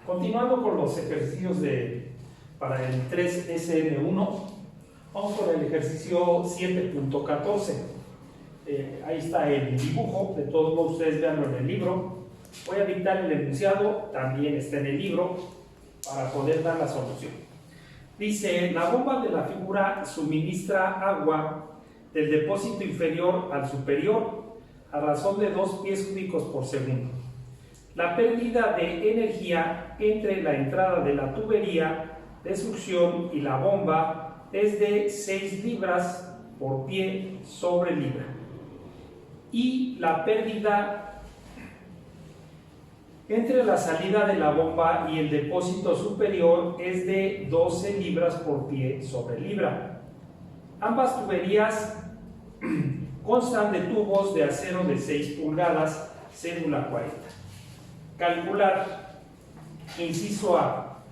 Continuando con los ejercicios para el 3SM1, vamos con el ejercicio 7.14. Ahí está el dibujo, de todos modos ustedes veanlo en el libro. Voy a dictar el enunciado, también está en el libro, para poder dar la solución. Dice, la bomba de la figura suministra agua del depósito inferior al superior a razón de 2 pies cúbicos por segundo. La pérdida de energía entre la entrada de la tubería de succión y la bomba es de 6 libras por pie sobre libra. Y la pérdida entre la salida de la bomba y el depósito superior es de 12 libras por pie sobre libra. Ambas tuberías constan de tubos de acero de 6 pulgadas, cédula 40. Calcular, inciso A,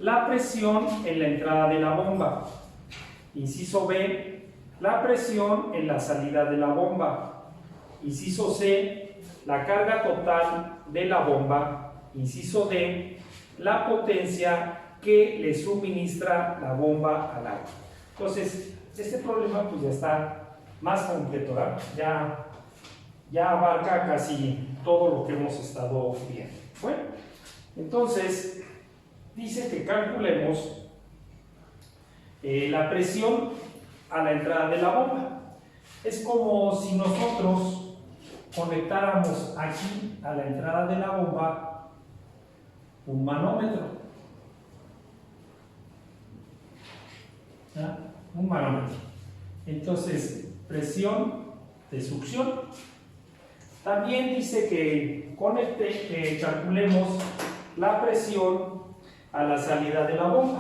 la presión en la entrada de la bomba. Inciso B, la presión en la salida de la bomba. Inciso C, la carga total de la bomba. Inciso D, la potencia que le suministra la bomba al agua. Entonces, este problema pues ya está más completo, ¿verdad? Ya abarca casi todo lo que hemos estado viendo. Bueno, entonces dice que calculemos la presión a la entrada de la bomba. Es como si nosotros conectáramos aquí a la entrada de la bomba un manómetro. ¿Ah? Un manómetro. Entonces, presión de succión. También dice que calculemos la presión a la salida de la bomba.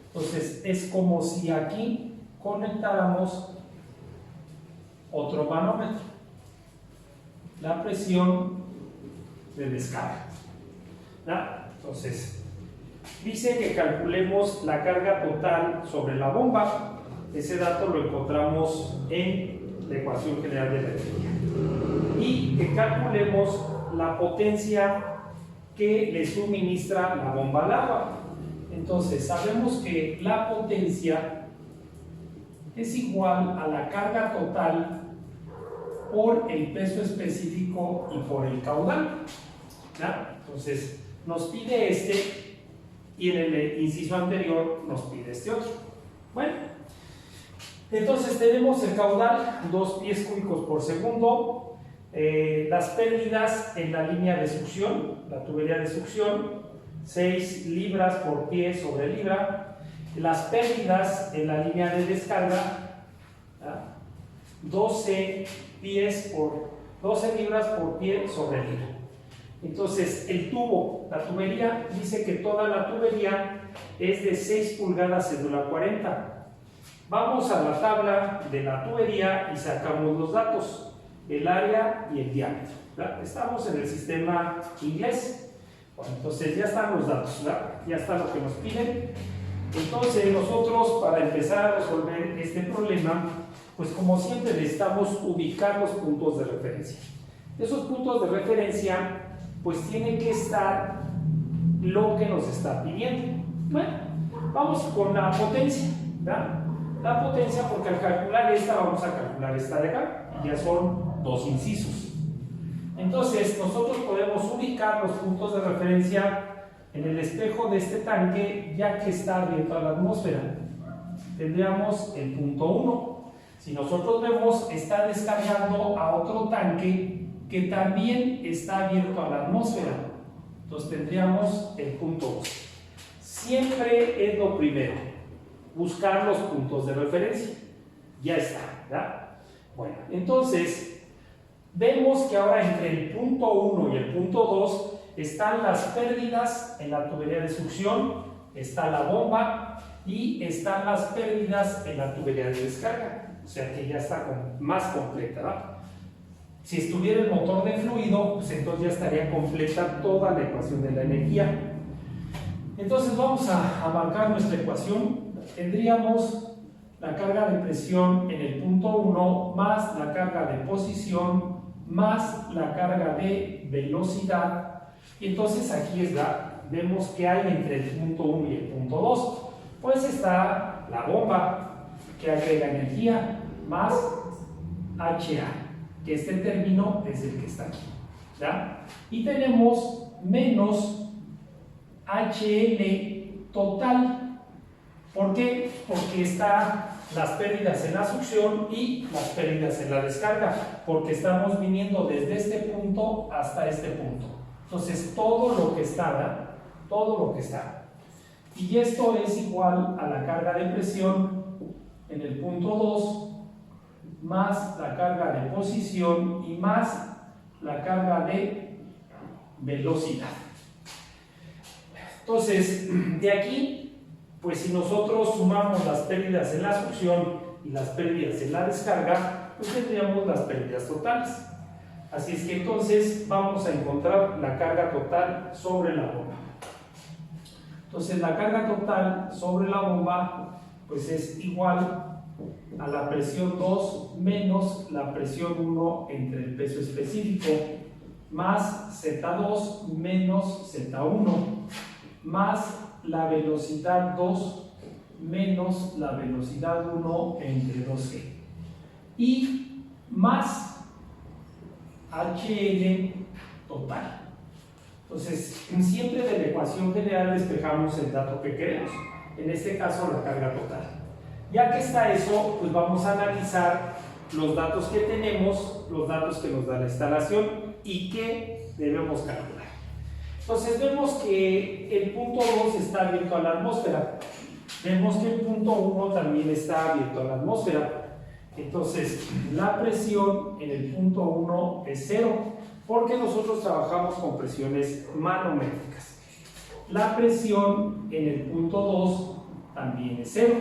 Entonces, es como si aquí conectáramos otro manómetro. La presión de descarga. ¿Ah? Entonces, dice que calculemos la carga total sobre la bomba. Ese dato lo encontramos en la ecuación general de la energía. Y que calculemos la potencia que le suministra la bomba al agua. Entonces, sabemos que la potencia es igual a la carga total por el peso específico y por el caudal. ¿Ya? Entonces, nos pide este y en el inciso anterior nos pide este otro. Bueno, entonces tenemos el caudal, 2 pies cúbicos por segundo, las pérdidas en la línea de succión, la tubería de succión, 6 libras por pie sobre libra, las pérdidas en la línea de descarga, 12 libras por pie sobre libra. Entonces, el tubo, la tubería, dice que toda la tubería es de 6 pulgadas, cédula 40. Vamos a la tabla de la tubería y sacamos los datos, el área y el diámetro. ¿Verdad? Estamos en el sistema inglés. Bueno, entonces ya están los datos, ¿verdad? Ya está lo que nos piden. Entonces, nosotros, para empezar a resolver este problema, pues como siempre necesitamos ubicar los puntos de referencia. Esos puntos de referencia pues tiene que estar lo que nos está pidiendo. Bueno, vamos con la potencia, ¿verdad? La potencia, porque al calcular esta vamos a calcular esta de acá, y ya son 2 incisos. Entonces nosotros podemos ubicar los puntos de referencia en el espejo de este tanque, ya que está abierto a la atmósfera. Tendríamos el punto 1. Si nosotros vemos, está descargando a otro tanque que también está abierto a la atmósfera. Entonces tendríamos el punto 2. Siempre es lo primero, buscar los puntos de referencia. Ya está, ¿verdad? Bueno, entonces vemos que ahora entre el punto 1 y el punto 2 están las pérdidas en la tubería de succión, está la bomba y están las pérdidas en la tubería de descarga. O sea que ya está más completa, ¿verdad? Si estuviera el motor de fluido, pues entonces ya estaría completa toda la ecuación de la energía. Entonces vamos a marcar nuestra ecuación. Tendríamos la carga de presión en el punto 1 más la carga de posición más la carga de velocidad. Y entonces aquí es vemos que hay entre el punto 1 y el punto 2. Pues está la bomba que agrega energía más HA, que este término es el que está aquí, ¿ya? Y tenemos menos HL total. ¿Por qué? Porque están las pérdidas en la succión y las pérdidas en la descarga, porque estamos viniendo desde este punto hasta este punto. Entonces, todo lo que está, ¿verdad? Todo lo que está. Y esto es igual a la carga de presión en el punto 2, más la carga de posición y más la carga de velocidad. Entonces, de aquí, pues si nosotros sumamos las pérdidas en la succión y las pérdidas en la descarga, pues tendríamos las pérdidas totales. Así es que entonces vamos a encontrar la carga total sobre la bomba. Entonces la carga total sobre la bomba pues es igual a la presión 2 menos la presión 1 entre el peso específico, más Z2 menos Z1, más la velocidad 2 menos la velocidad 1 entre 2G, y más HL total. Entonces, siempre de la ecuación general despejamos el dato que queremos, en este caso la carga total. Ya que está eso, pues vamos a analizar los datos que tenemos, los datos que nos da la instalación y qué debemos calcular. Entonces vemos que el punto 2 está abierto a la atmósfera, vemos que el punto 1 también está abierto a la atmósfera. Entonces la presión en el punto 1 es 0, porque nosotros trabajamos con presiones manométricas. La presión en el punto 2 también es 0.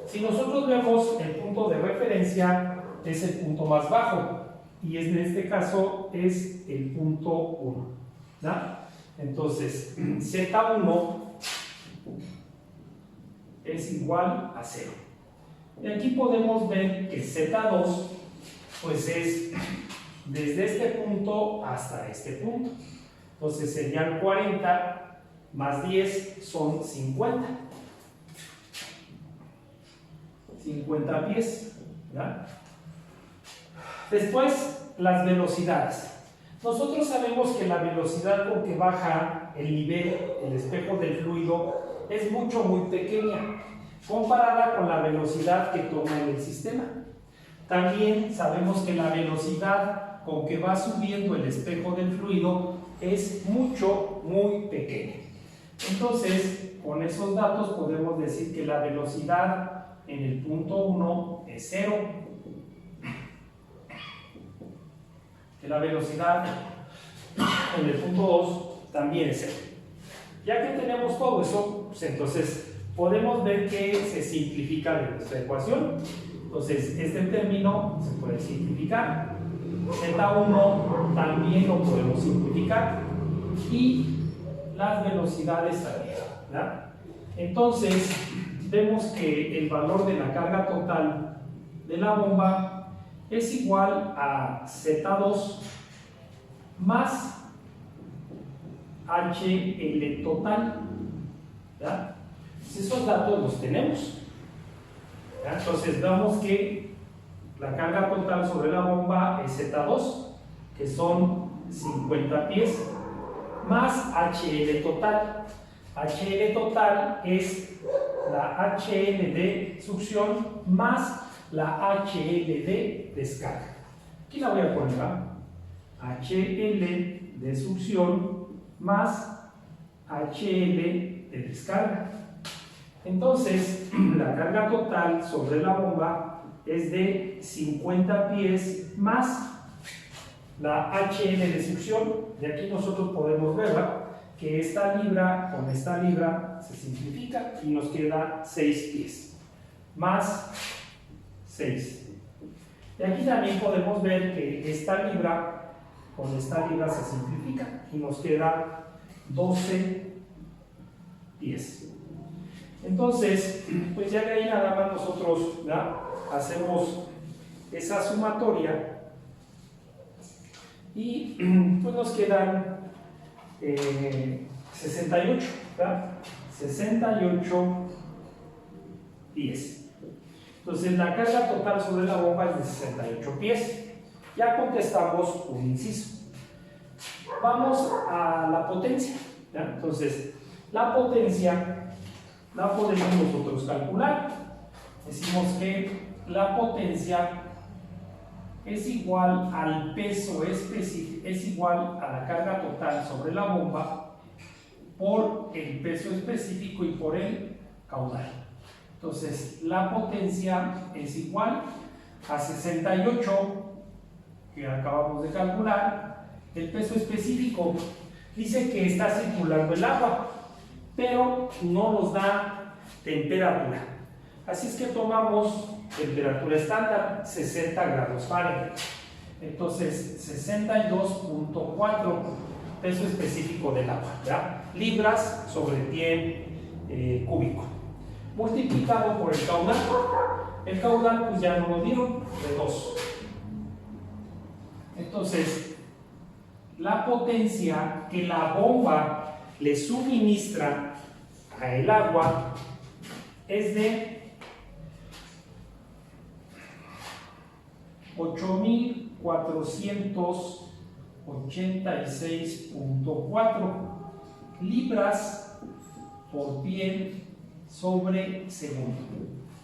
Si nosotros vemos el punto de referencia, es el punto más bajo, y en este caso es el punto 1, ¿no? Entonces Z1 es igual a 0. Y aquí podemos ver que Z2 pues es desde este punto hasta este punto. Entonces serían 40 más 10 son 50. 50 pies, ¿verdad? Después, las velocidades. Nosotros sabemos que la velocidad con que baja el nivel, el espejo del fluido, es muy pequeña, comparada con la velocidad que toma en el sistema. También sabemos que la velocidad con que va subiendo el espejo del fluido es muy pequeña. Entonces, con esos datos podemos decir que la velocidad en el punto 1 es 0. Que la velocidad en el punto 2 también es 0. Ya que tenemos todo eso, pues entonces podemos ver que se simplifica de nuestra ecuación. Entonces, este término se puede simplificar. Z1 también lo podemos simplificar. Y las velocidades también, ¿verdad? Entonces, vemos que el valor de la carga total de la bomba es igual a Z2 más HL total, ¿ya? Esos datos los tenemos, ¿ya? Entonces vemos que la carga total sobre la bomba es Z2, que son 50 pies, más HL total. HL total es la HL de succión más la HL de descarga. Aquí la voy a poner, ¿verdad? HL de succión más HL de descarga. Entonces, la carga total sobre la bomba es de 50 pies más la HL de succión. De aquí nosotros podemos ver, ¿verdad?, que esta libra con esta libra se simplifica y nos queda 6 pies más 6. Y aquí también podemos ver que esta libra con esta libra se simplifica y nos queda 12 pies. Entonces, pues ya de ahí nada más nosotros, ¿verdad?, hacemos esa sumatoria y pues nos quedan 68, ¿verdad? 68 pies. Entonces la carga total sobre la bomba es de 68 pies. Ya contestamos un inciso. Vamos a la potencia, ¿ya? Entonces la potencia la podemos nosotros calcular. Decimos que la potencia es igual al peso específico, es igual a la carga total sobre la bomba por el peso específico y por el caudal. Entonces la potencia es igual a 68 que acabamos de calcular. El peso específico dice que está circulando el agua, pero no nos da temperatura. Así es que tomamos temperatura estándar, 60 grados Fahrenheit. Entonces, 62.4 peso específico del agua, ¿ya? Libras sobre pie cúbico. Multiplicado por el caudal. El caudal, pues ya nos lo dieron, de 2. Entonces, la potencia que la bomba le suministra a el agua es de 8.486.4 libras por pie sobre segundo,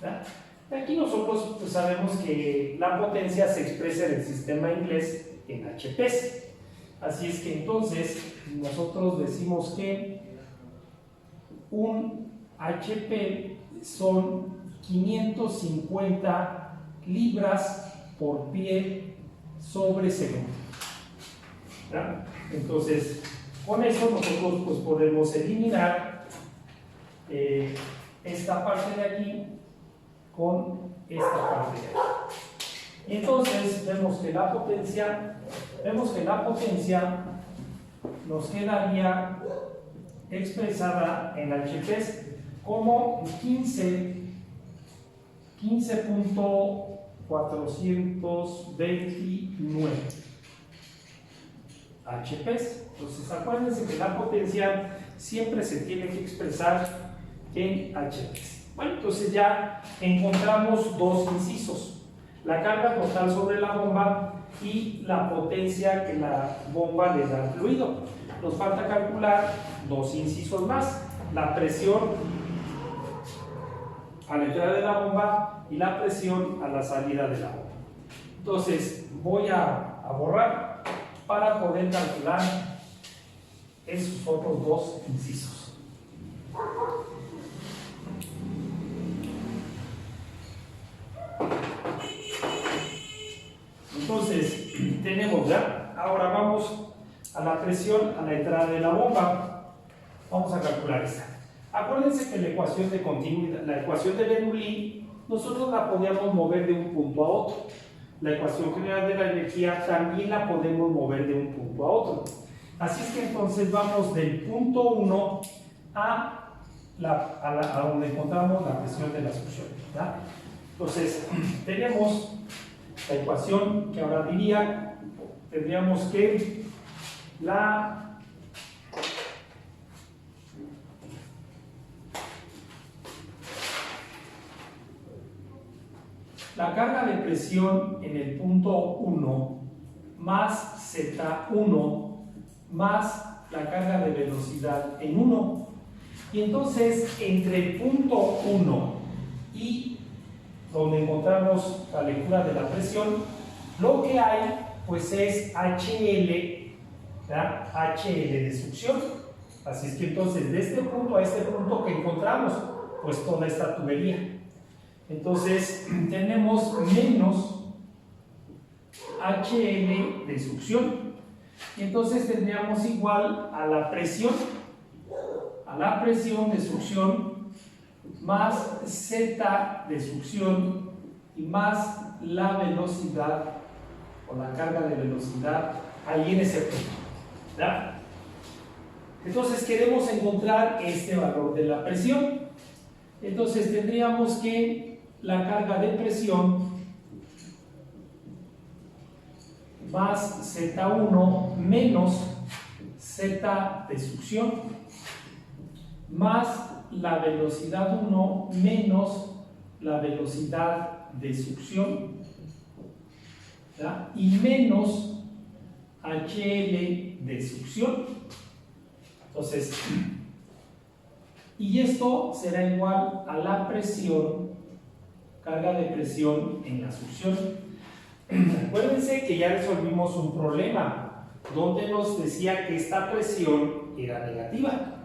¿verdad? Aquí nosotros pues, sabemos que la potencia se expresa en el sistema inglés en HPs. Así es que entonces nosotros decimos que un HP son 550 libras por pie sobre segundo, ¿verdad? Entonces, con eso nosotros pues, podemos eliminar esta parte de aquí con esta parte de aquí. Y entonces vemos que la potencia nos quedaría expresada en HPs como 15.429 HPs. Entonces acuérdense que la potencia siempre se tiene que expresar en HPs. Bueno, entonces ya encontramos dos incisos: la carga total sobre la bomba y la potencia que la bomba le da al fluido. Nos falta calcular dos incisos más: la presión a la entrada de la bomba y la presión a la salida de la bomba. Entonces voy a borrar para poder calcular esos otros dos incisos. Entonces tenemos ya, ahora vamos a la presión a la entrada de la bomba. Vamos a calcular esta. Acuérdense que la ecuación de continuidad, la ecuación de Bernoulli, nosotros la podíamos mover de un punto a otro. La ecuación general de la energía también la podemos mover de un punto a otro. Así es que entonces vamos del punto 1 a donde encontramos la presión de la succión, ¿verdad? Entonces tenemos la ecuación que ahora tendríamos que la carga de presión en el punto 1 más Z1 más la carga de velocidad en 1. Y entonces entre el punto 1 y donde encontramos la lectura de la presión, lo que hay pues es HL, ¿verdad? HL de succión. Así es que entonces de este punto a este punto que encontramos pues toda esta tubería. Entonces tenemos menos HL de succión. Y entonces tendríamos igual a la presión de succión más Z de succión y más la velocidad o la carga de velocidad ahí en ese punto, ¿verdad? Entonces queremos encontrar este valor de la presión. Entonces tendríamos que la carga de presión más Z1 menos Z de succión más la velocidad 1 menos la velocidad de succión, ¿verdad? Y menos HL de succión. Entonces, y esto será igual a la presión, carga de presión en la succión. Acuérdense que ya resolvimos un problema donde nos decía que esta presión era negativa.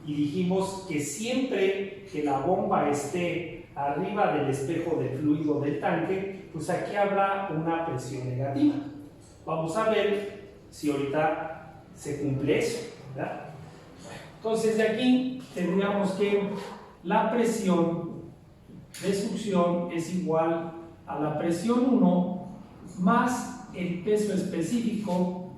Y dijimos que siempre que la bomba esté arriba del espejo de fluido del tanque, pues aquí habrá una presión negativa. Vamos a ver si ahorita se cumple eso, ¿verdad? Entonces de aquí tendríamos que la presión de succión es igual a la presión 1 más el peso específico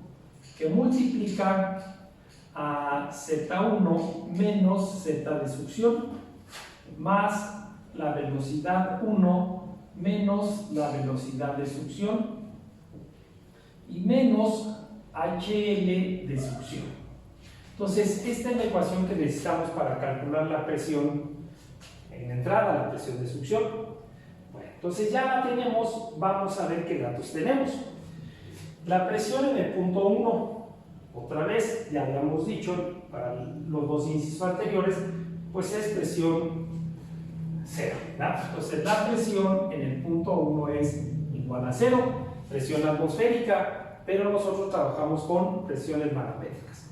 que multiplica a Z1 menos Z de succión más la velocidad 1 menos la velocidad de succión y menos HL de succión. Entonces, esta es la ecuación que necesitamos para calcular la presión en la entrada, la presión de succión. Bueno, entonces ya la tenemos, vamos a ver qué datos tenemos. La presión en el punto 1, otra vez, ya habíamos dicho para los dos incisos anteriores, pues es presión 0, ¿verdad? Entonces la presión en el punto 1 es igual a 0, presión atmosférica, pero nosotros trabajamos con presiones manométricas.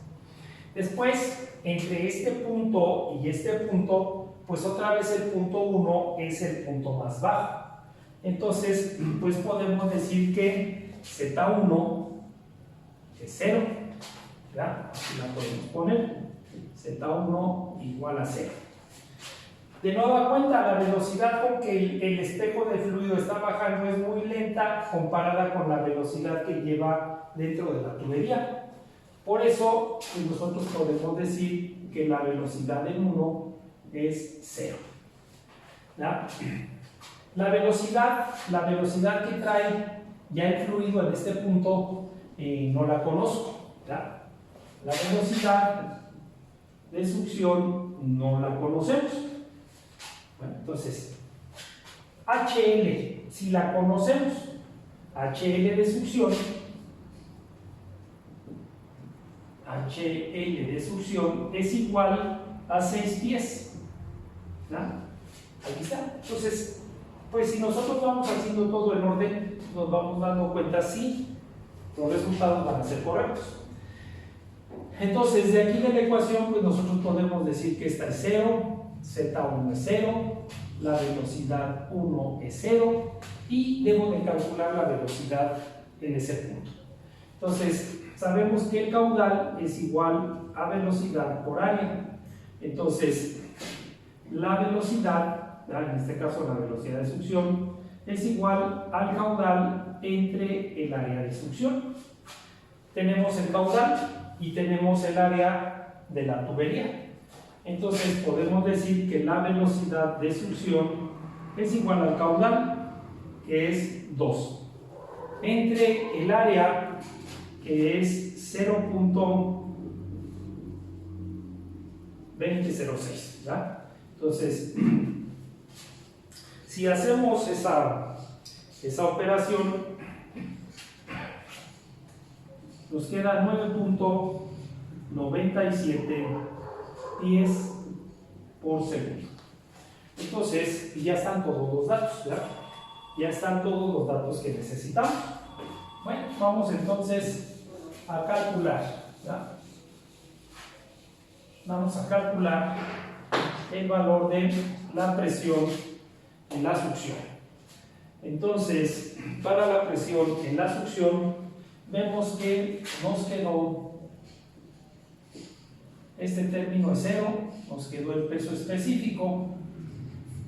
Después, entre este punto y este punto, pues otra vez el punto 1 es el punto más bajo. Entonces, pues podemos decir que Z1 es 0, ¿verdad? Aquí la podemos poner, Z1 igual a 0. De nueva cuenta, la velocidad con que el espejo de fluido está bajando es muy lenta comparada con la velocidad que lleva dentro de la tubería. Por eso, pues nosotros podemos decir que la velocidad en 1 es 0. ¿Ya? La velocidad que trae ya el fluido en este punto no la conozco. ¿Ya? La velocidad de succión no la conocemos. Bueno, entonces, HL, si la conocemos, HL de succión, es igual a 6 pies. ¿No? Aquí está. Entonces, pues si nosotros vamos haciendo todo en orden, nos vamos dando cuenta si los resultados van a ser correctos. Entonces, de aquí de la ecuación, pues nosotros podemos decir que esta es 0, Z1 es 0, la velocidad 1 es 0 y debo de calcular la velocidad en ese punto. Entonces, sabemos que el caudal es igual a velocidad por área. Entonces, la velocidad, en este caso la velocidad de succión, es igual al caudal entre el área de succión. Tenemos el caudal y tenemos el área de la tubería. Entonces podemos decir que la velocidad de succión es igual al caudal, que es 2, entre el área, que es 0.2006, ¿verdad? Entonces, si hacemos esa operación, nos queda 9.97 pies por segundo. Entonces, ya están todos los datos, ¿verdad? Ya están todos los datos que necesitamos. Bueno, vamos entonces a calcular, ¿verdad? Vamos a calcular el valor de la presión en la succión. Entonces, para la presión en la succión, vemos que nos quedó, este término es 0, nos quedó el peso específico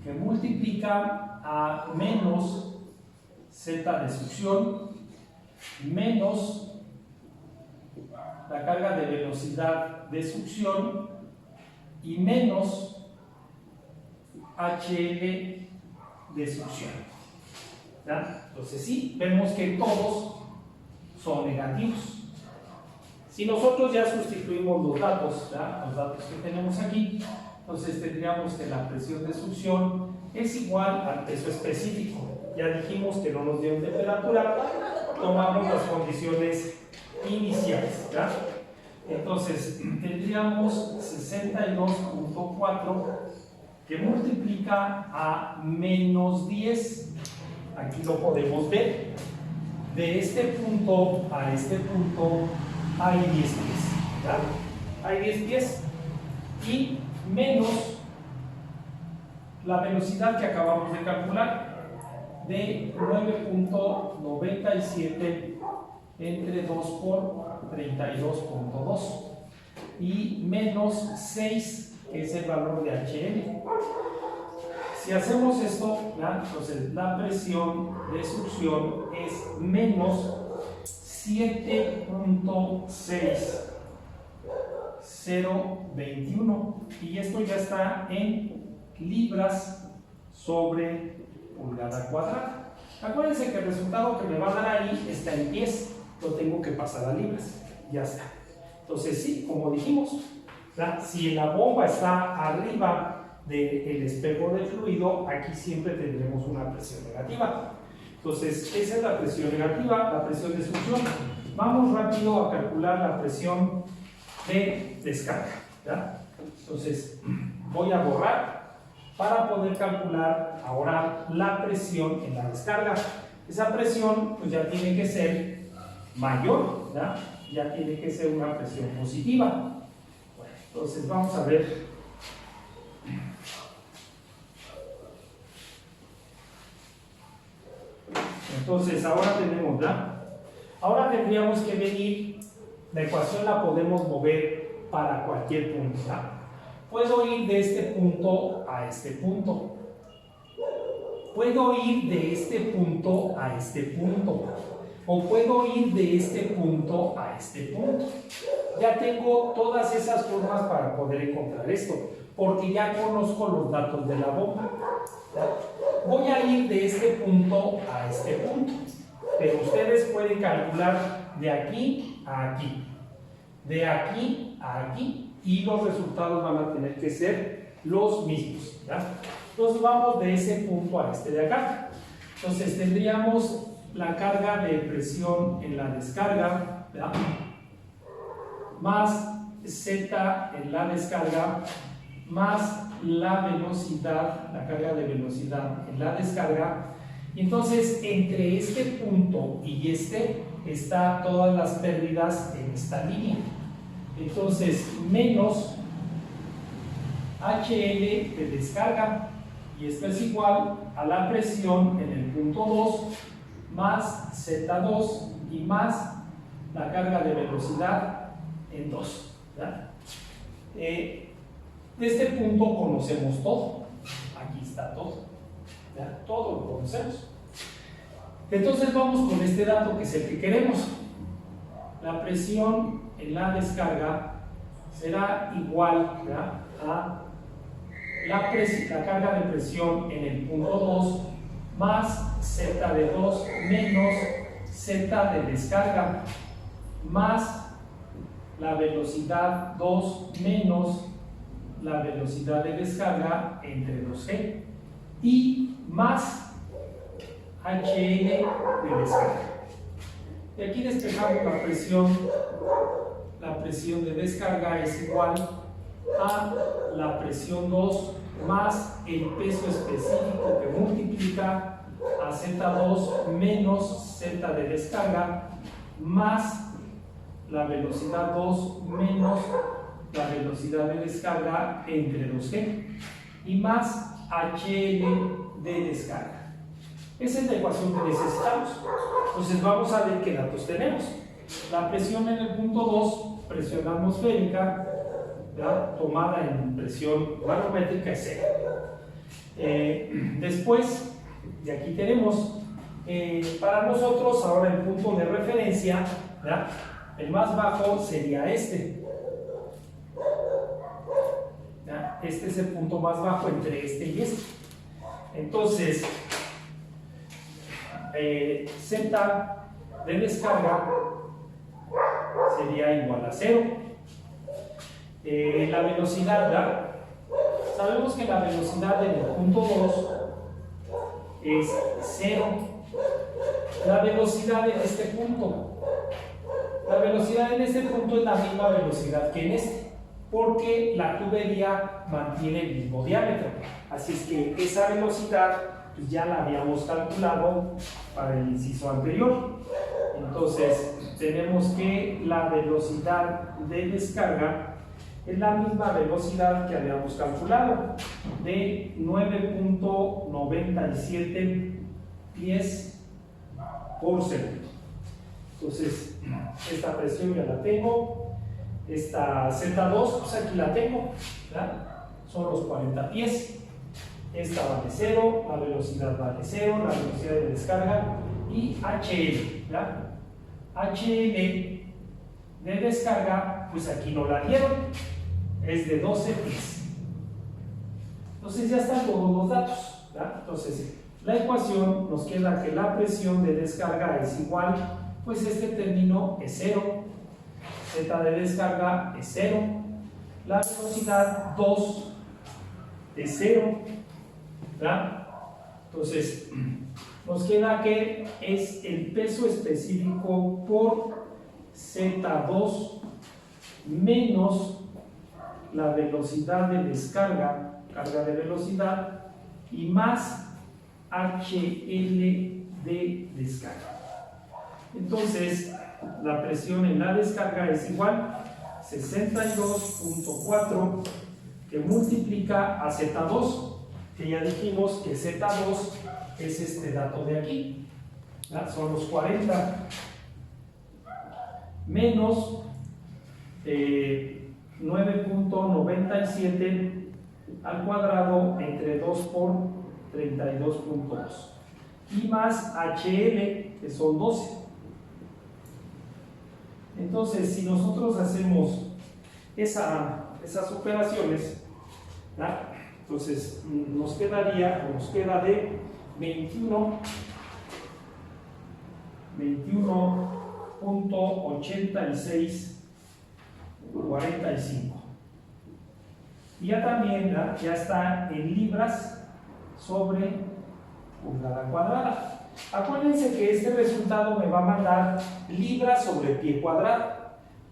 que multiplica a menos Z de succión menos la carga de velocidad de succión y menos HL de succión. ¿Ya? Entonces sí, vemos que todos son negativos. Si nosotros ya sustituimos los datos, ¿verdad? Los datos que tenemos aquí, entonces tendríamos que la presión de succión es igual al peso específico. Ya dijimos que no nos dieron temperatura, tomamos las condiciones iniciales, ¿verdad? Entonces tendríamos 62.4 que multiplica a menos 10. Aquí lo podemos ver. De este punto a este punto hay 10 pies, ¿verdad? Hay 10 pies y menos la velocidad que acabamos de calcular de 9.97 entre 2 por 32.2 y menos 6, que es el valor de HL. Si hacemos esto, ¿verdad? Entonces la presión de succión es menos 7.6021 y esto ya está en libras sobre pulgada cuadrada. Acuérdense que el resultado que me va a dar ahí está en pies, lo tengo que pasar a libras, ya está. Entonces sí, como dijimos, ¿verdad? Si la bomba está arriba del espejo del fluido, aquí siempre tendremos una presión negativa. Entonces esa es la presión negativa, la presión de succión. Vamos rápido a calcular la presión de descarga, ¿verdad? Entonces voy a borrar para poder calcular ahora la presión en la descarga. Esa presión pues ya tiene que ser mayor, ¿verdad? Ya tiene que ser una presión positiva. Bueno, entonces vamos a ver. Entonces ahora tenemos, ¿verdad? Ahora tendríamos que medir, la ecuación la podemos mover para cualquier punto, ¿verdad? Puedo ir de este punto a este punto. Puedo ir de este punto a este punto. O puedo ir de este punto a este punto. Ya tengo todas esas formas para poder encontrar esto, porque ya conozco los datos de la bomba. Voy a ir de este punto a este punto, pero ustedes pueden calcular de aquí a aquí, de aquí a aquí, y los resultados van a tener que ser los mismos, ¿verdad? Entonces vamos de ese punto a este de acá. Entonces tendríamos la carga de presión en la descarga, ¿verdad? Más Z en la descarga, más la velocidad, la carga de velocidad en la descarga. Y entonces entre este punto y este está todas las pérdidas en esta línea. Entonces menos HL de descarga, y esto es igual a la presión en el punto 2 más Z2 y más la carga de velocidad en 2, ¿verdad? De este punto conocemos todo. Aquí está todo, ¿verdad? Todo lo conocemos. Entonces vamos con este dato que es el que queremos. La presión en la descarga será igual, ¿verdad?, a la carga de presión en el punto 2 más Z de 2 menos Z de descarga más la velocidad 2 menos la velocidad de descarga entre 2G y más HL de descarga. Y aquí despejamos la presión de descarga es igual a la presión 2 más el peso específico que multiplica a Z2 menos Z de descarga más la velocidad 2 menos la velocidad de descarga entre 2G y más HL de descarga. Esa es la ecuación que necesitamos. Entonces vamos a ver qué datos tenemos. La presión en el punto 2, presión atmosférica, ¿verdad?, tomada en presión barométrica, es 0. Después, de aquí tenemos, para nosotros ahora el punto de referencia, ¿verdad?, el más bajo sería este. ¿Verdad? Este es el punto más bajo entre este y este. Entonces, Z de descarga sería igual a 0. La velocidad, ¿verdad? Sabemos que la velocidad en el punto 2 es 0. La velocidad en este punto, la velocidad en este punto es la misma velocidad que en este, porque la tubería mantiene el mismo diámetro. Así es que esa velocidad pues ya la habíamos calculado para el inciso anterior. Entonces tenemos que la velocidad de descarga es la misma velocidad que habíamos calculado, de 9.97 pies por segundo. Entonces, esta presión ya la tengo. Esta Z2, pues aquí la tengo, ¿verdad? Son los 40 pies. Esta vale 0, la velocidad vale 0, la velocidad de descarga y HL, ¿verdad? HL de descarga, pues aquí no la dieron, es de 12 pies. Entonces ya están todos los datos, ¿verdad? Entonces la ecuación nos queda que la presión de descarga es igual, pues este término es 0, Z de descarga es 0, la velocidad 2 es 0, ¿verdad? Entonces nos queda que es el peso específico por Z2 menos la velocidad de descarga, carga de velocidad, y más HL de descarga. Entonces, la presión en la descarga es igual a 62.4 que multiplica a Z2, que ya dijimos que Z2 es este dato de aquí, ¿verdad? Son los 40 menos 9.97 al cuadrado entre 2 por 32.2 y más HL, que son 12. Entonces, si nosotros hacemos esas operaciones, ¿verdad? Entonces nos queda de 21.8645. Y ya también, ¿verdad? Ya está en libras sobre pulgada cuadrada. Acuérdense que este resultado me va a mandar libras sobre pie cuadrado,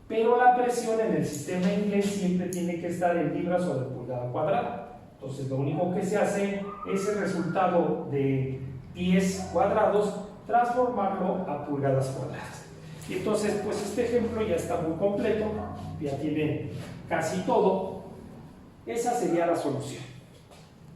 pero la presión en el sistema inglés siempre tiene que estar en libras sobre pulgada cuadrada. Entonces lo único que se hace es el resultado de pies cuadrados transformarlo a pulgadas cuadradas. Y entonces pues este ejemplo ya está muy completo, ya tiene casi todo. Esa sería la solución.